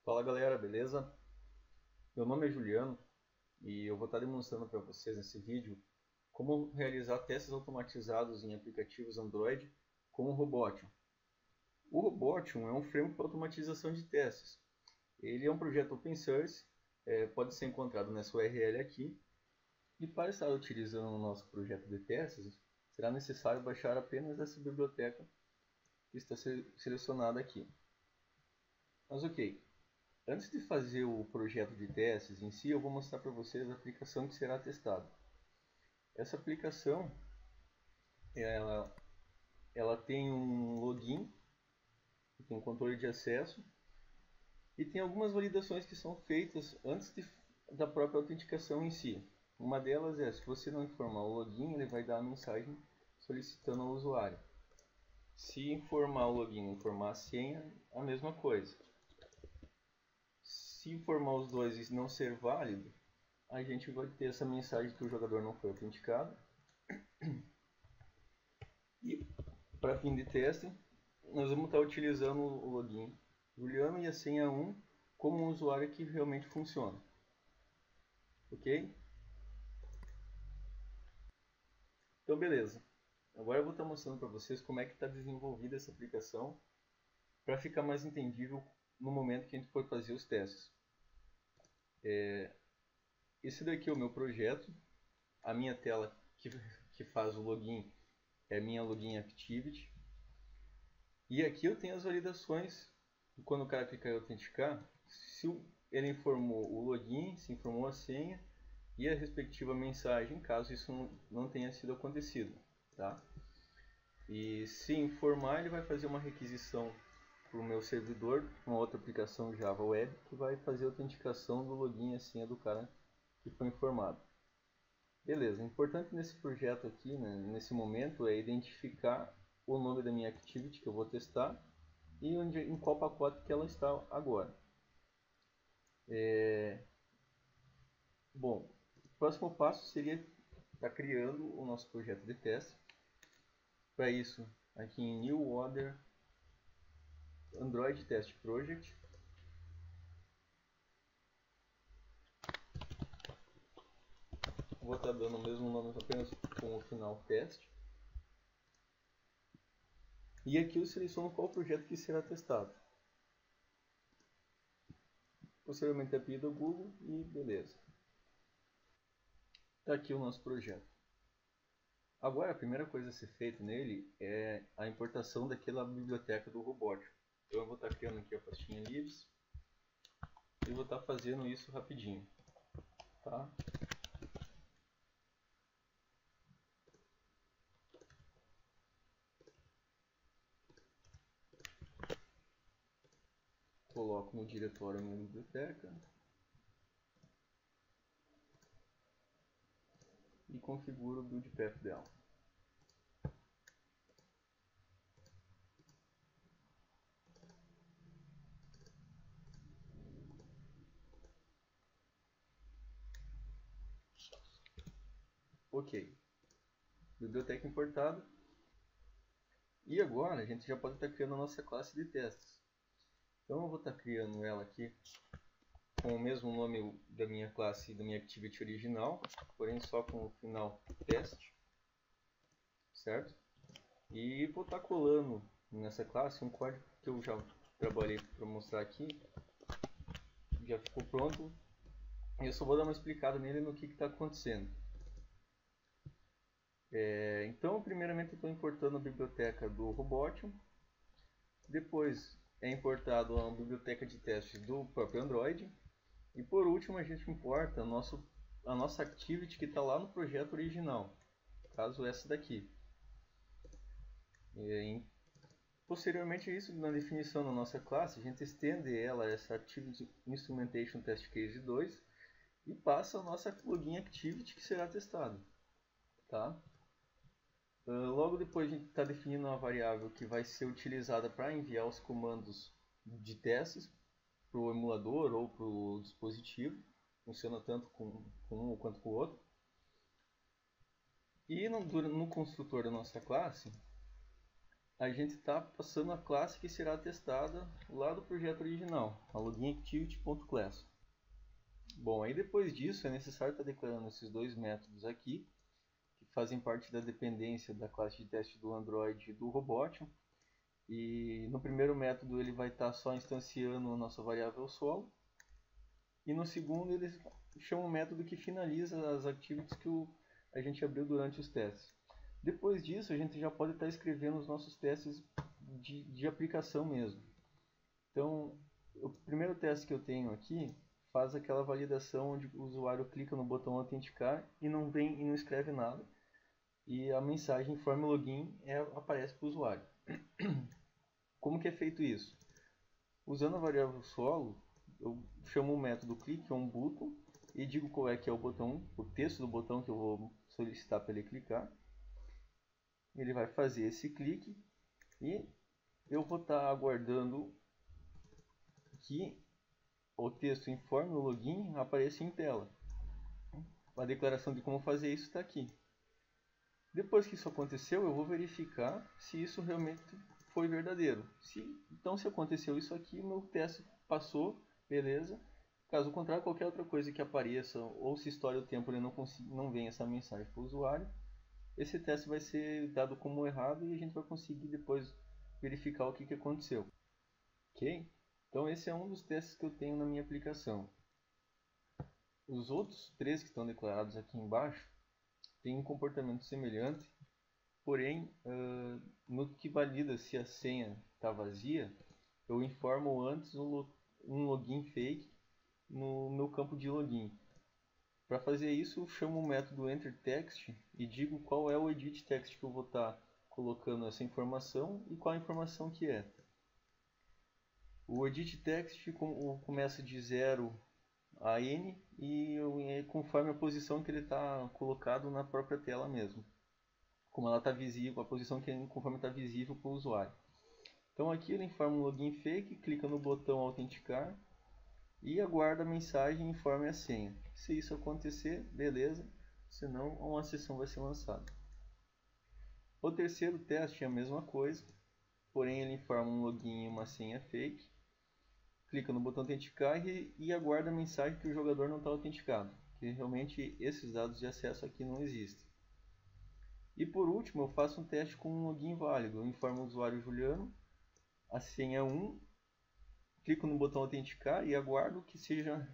Fala galera, beleza? Meu nome é Juliano e eu vou estar demonstrando para vocês nesse vídeo como realizar testes automatizados em aplicativos Android com o Robotium. O Robotium é um framework para automatização de testes. Ele é um projeto open source, pode ser encontrado nessa URL aqui. E para estar utilizando o nosso projeto de testes, será necessário baixar apenas essa biblioteca que está selecionada aqui. Mas ok. Antes de fazer o projeto de testes em si, eu vou mostrar para vocês a aplicação que será testada. Essa aplicação, ela tem um login, tem um controle de acesso e tem algumas validações que são feitas antes da própria autenticação em si. Uma delas é, se você não informar o login, ele vai dar a mensagem solicitando ao usuário. Se informar o login e informar a senha, a mesma coisa. Se informar os dois e não ser válido, a gente vai ter essa mensagem que o jogador não foi autenticado. E para fim de teste, nós vamos estar utilizando o login Juliano e a senha 1 como um usuário que realmente funciona. Ok? Então beleza. Agora eu vou estar mostrando para vocês como é que está desenvolvida essa aplicação para ficar mais entendível no momento que a gente for fazer os testes. Esse daqui é o meu projeto. A minha tela que faz o login é a minha login activity. E aqui eu tenho as validações. Quando o cara clicar em autenticar, se ele informou o login, se informou a senha e a respectiva mensagem, caso isso não tenha sido acontecido. Tá? E se informar, ele vai fazer uma requisição para o meu servidor, uma outra aplicação Java Web, que vai fazer a autenticação do login e a senha do cara que foi informado. Beleza, o importante nesse projeto aqui, né, nesse momento, é identificar o nome da minha activity que eu vou testar e em qual pacote que ela está agora. Bom, o próximo passo seria estar criando o nosso projeto de teste. Para isso, aqui em New Order, Android Test Project, vou estar dando o mesmo nome apenas com o final teste. E aqui eu seleciono qual projeto que será testado. Posteriormente é pedido ao Google e beleza. Está aqui o nosso projeto. Agora a primeira coisa a ser feita nele é a importação daquela biblioteca do Robotium. Então eu vou estar criando aqui a pastinha livres e vou estar fazendo isso rapidinho. Tá? Coloco no diretório a minha biblioteca e configuro o build path dela. Ok, biblioteca importada. E agora a gente já pode estar criando a nossa classe de testes. Então eu vou estar criando ela aqui com o mesmo nome da minha classe, da minha activity original, porém só com o final teste, certo? E vou estar colando nessa classe um código que eu já trabalhei para mostrar aqui, já ficou pronto. Eu só vou dar uma explicada nele no que está acontecendo. Então, primeiramente, eu estou importando a biblioteca do Robotium. Depois é importado a biblioteca de teste do próprio Android. E por último, a gente importa a nossa activity que está lá no projeto original, caso essa daqui. Posteriormente a isso, na definição da nossa classe, a gente estende ela, essa Activity Instrumentation Test Case 2, e passa a nossa login activity que será testado. Tá? Logo depois a gente está definindo uma variável que vai ser utilizada para enviar os comandos de testes para o emulador ou para o dispositivo. Funciona tanto com um quanto com o outro. E no construtor da nossa classe, a gente está passando a classe que será testada lá do projeto original, a loginActivity.class. Bom, aí depois disso é necessário estar declarando esses dois métodos aqui, que fazem parte da dependência da classe de teste do Android e do Robotium. E no primeiro método ele vai estar só instanciando a nossa variável solo. E no segundo ele chama um método que finaliza as activities que a gente abriu durante os testes. Depois disso a gente já pode estar escrevendo os nossos testes de aplicação mesmo. Então, o primeiro teste que eu tenho aqui faz aquela validação onde o usuário clica no botão autenticar e não vem e não escreve nada. E a mensagem informe login aparece para o usuário. Como que é feito isso? Usando a variável solo, eu chamo o método click on button e digo qual é que é o botão, o texto do botão que eu vou solicitar para ele clicar. Ele vai fazer esse clique e eu vou estar aguardando que o texto informe o login apareça em tela. A declaração de como fazer isso está aqui. Depois que isso aconteceu, eu vou verificar se isso realmente foi verdadeiro. Então, se aconteceu isso aqui, o meu teste passou, beleza. Caso contrário, qualquer outra coisa que apareça, ou se estoure o tempo e não vem essa mensagem para o usuário, esse teste vai ser dado como errado e a gente vai conseguir depois verificar o que aconteceu. Ok? Então, esse é um dos testes que eu tenho na minha aplicação. Os outros três que estão declarados aqui embaixo têm um comportamento semelhante, porém, no que valida se a senha está vazia, eu informo antes um login fake no meu campo de login. Para fazer isso, eu chamo o método enterText e digo qual é o edit text que eu vou estar colocando essa informação e qual a informação que é. O edit text começa de 0 a n e conforme a posição que ele está colocado na própria tela mesmo. Como ela está visível, a posição conforme está visível para o usuário. Então aqui ele informa um login fake, clica no botão autenticar e aguarda a mensagem e informe a senha. Se isso acontecer, beleza, senão uma sessão vai ser lançada. O terceiro teste é a mesma coisa, porém ele informa um login e uma senha fake. Clica no botão autenticar e aguarda a mensagem que o jogador não está autenticado, que realmente esses dados de acesso aqui não existem. E por último, eu faço um teste com um login válido. Eu informo o usuário Juliano, a senha 1, clico no botão autenticar e aguardo que seja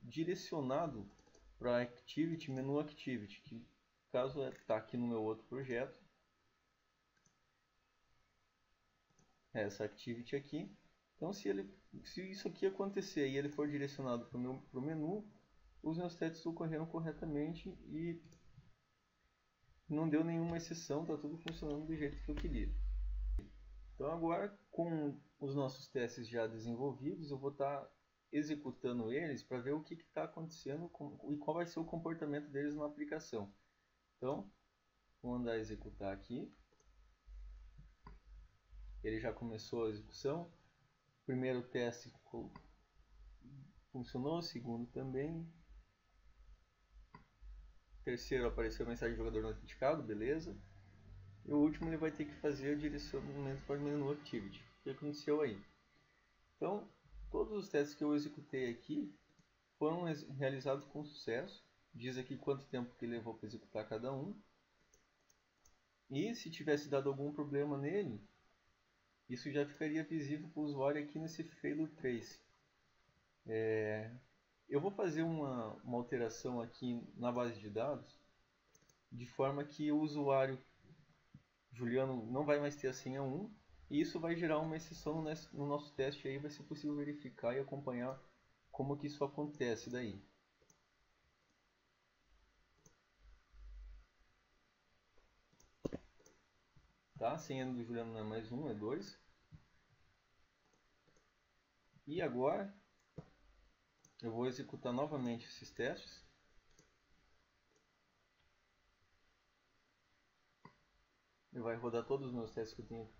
direcionado para Activity, menu Activity, que no caso está aqui no meu outro projeto. Essa Activity aqui. Então se isso aqui acontecer e ele for direcionado para o menu, os meus testes ocorreram corretamente e não deu nenhuma exceção, está tudo funcionando do jeito que eu queria. Então agora, com os nossos testes já desenvolvidos, eu vou estar executando eles para ver o que está acontecendo e qual vai ser o comportamento deles na aplicação. Então, vou mandar executar aqui. Ele já começou a execução. O primeiro teste funcionou, o segundo também. O terceiro apareceu a mensagem de jogador não autenticado, beleza. E o último ele vai ter que fazer o direcionamento para o menu Activity. O que aconteceu aí? Então, todos os testes que eu executei aqui foram realizados com sucesso. Diz aqui quanto tempo que levou para executar cada um. E se tivesse dado algum problema nele, isso já ficaria visível para o usuário aqui nesse failure trace. Eu vou fazer uma alteração aqui na base de dados, de forma que o usuário Juliano não vai mais ter a senha 1, e isso vai gerar uma exceção no nosso teste, aí vai ser possível verificar e acompanhar como que isso acontece daí. Tá? A senha do Juliano não é mais 1, é 2. E agora eu vou executar novamente esses testes. Ele vai rodar todos os meus testes que eu tenho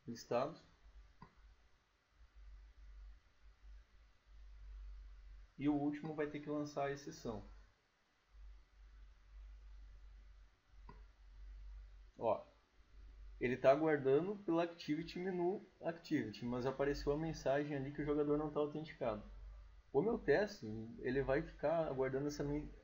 listados. E o último vai ter que lançar a exceção. Ó, ele está aguardando pela Activity menu Activity, mas apareceu a mensagem ali que o jogador não está autenticado. O meu teste, ele vai ficar aguardando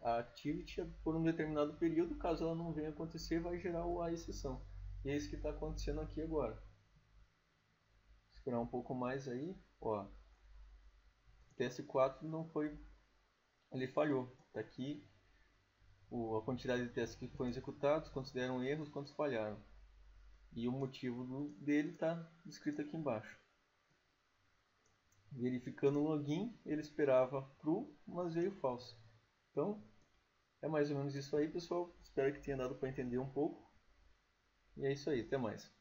a Activity por um determinado período, caso ela não venha acontecer, vai gerar a exceção. E é isso que está acontecendo aqui agora. Vou esperar um pouco mais aí, ó. Teste 4 não foi, ele falhou. Está aqui a quantidade de testes que foram executados, quantos deram erros, quantos falharam. E o motivo dele está escrito aqui embaixo. Verificando o login, ele esperava true, mas veio falso. Então, é mais ou menos isso aí, pessoal. Espero que tenha dado para entender um pouco. E é isso aí, até mais.